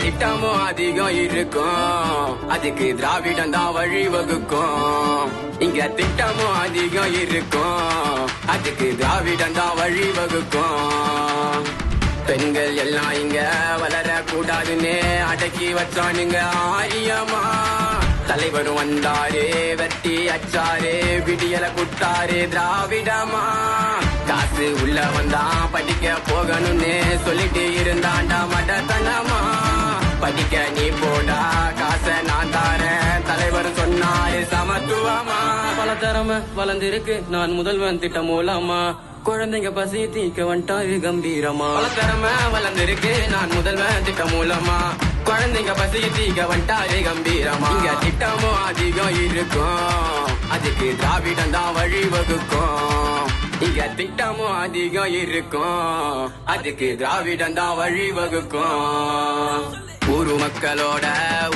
திட்டமும் அதிகம் இருக்கும், அதுக்கு திராவிடம் தான் வழிவகுக்கும். இங்க திட்டமும் அதிகம் இருக்கும், அதுக்கு திராவிடம் தான் வழிவகுக்கும். பெண்கள் எல்லாம் இங்க வளர கூடாதுன்னு அடக்கி வச்சானுங்க ஆரியமா. தலைவரும் வந்தாரு, வெட்டி அச்சாரு, விடியல குட்டாரு திராவிடமா. காசு உள்ள வந்தா படிக்க போகணும்னு சொல்லிட்டு இருந்தாண்டா மடத்தனமா. படிக்க நீ போடா, காசை நான் தாரேன், தலைவர் சொன்னாரு சமத்துவமா. பல திறமை வளர்ந்திருக்கு நான் முதல்வன் திட்டம் மூலமா. குழந்தைங்க பசி தீக்க வந்துட்டாரு கம்பீரமா. பல திறமை வளர்ந்திருக்கு நான் முதல்வன் திட்டம் மூலமா. குழந்தைங்க பசி தீக்க வந்துட்டாரு கம்பீரமா. இங்க திட்டமும் அதிகம் இருக்கும், அதுக்கு திராவிடம் தான் வழிவகுக்கும். இங்க திட்டமும் அதிகம் இருக்கும், அதுக்கு திராவிடம் தான் வழிவகுக்கும். ஊரு மக்களோட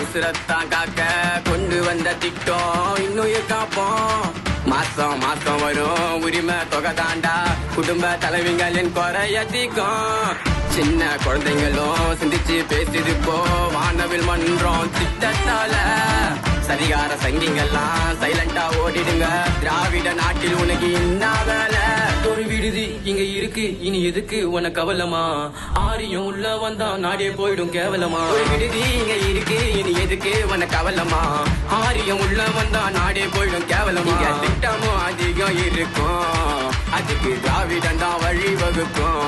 உசுரத்தான் காக்க கொண்டு வந்த திட்டம் இன்னும் காப்போம். மாசம் மாசம் வரும் உரிமை தொகை தாண்டா, குடும்ப தலைவிகளின் குறையதிக்கும். சின்ன குழந்தைங்களும் சிந்திச்சு பேசிது போ வானவில் மன்றம் திட்டத்தால. சரிகார சங்கிங்கெல்லாம் சைலண்டா ஓடிடுங்க, திராவிட நாட்டில் உனக்கு என்ன வேலை? ஒரு விடுதி இங்க இருக்கு, இனி எதுக்கு உனக்கு கவலமா? ஆரியம் உள்ள வந்தா நாடே போயிடும் கேவலமா. ஒரு விடுதி இங்க இருக்கு, இனி எதுக்கு உனக்கு கவலமா? ஆரியம் உள்ள வந்தா நாடே போயிடும் கேவலமா. இங்க திட்டமும் அதிகம் இருக்கும், அதுக்கு திராவிடம் தான் வழிவகுக்கும்.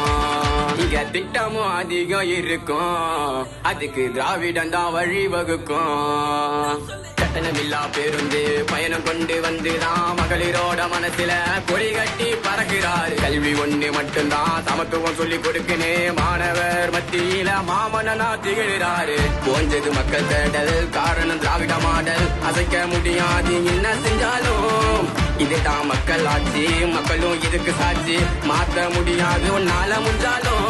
இங்க திட்டமும் அதிகம் இருக்கும், அதுக்கு திராவிடம் தான் வழிவகுக்கும். கட்டணமில்லா பேருந்து பயணம் கொண்டு வந்துதான் மகளிரோட மனசுல கொடி கட்டி பறக்கிறாரு. கல்வி ஒண்ணு மட்டும்தான் சமத்துவம் சொல்லி கொடுக்கனே மாணவர் மத்தியில மாமனா திகழ்கிறாரு. போஞ்சது மக்கள் தேடல், காரணம் திராவிட மாடல். அசைக்க முடியாது என்ன செஞ்சாலும், இதுதான் மக்கள் ஆட்சி, மக்களும் இதுக்கு சாட்சி. மாற்ற முடியாது உன்னால முடிஞ்சாலும்.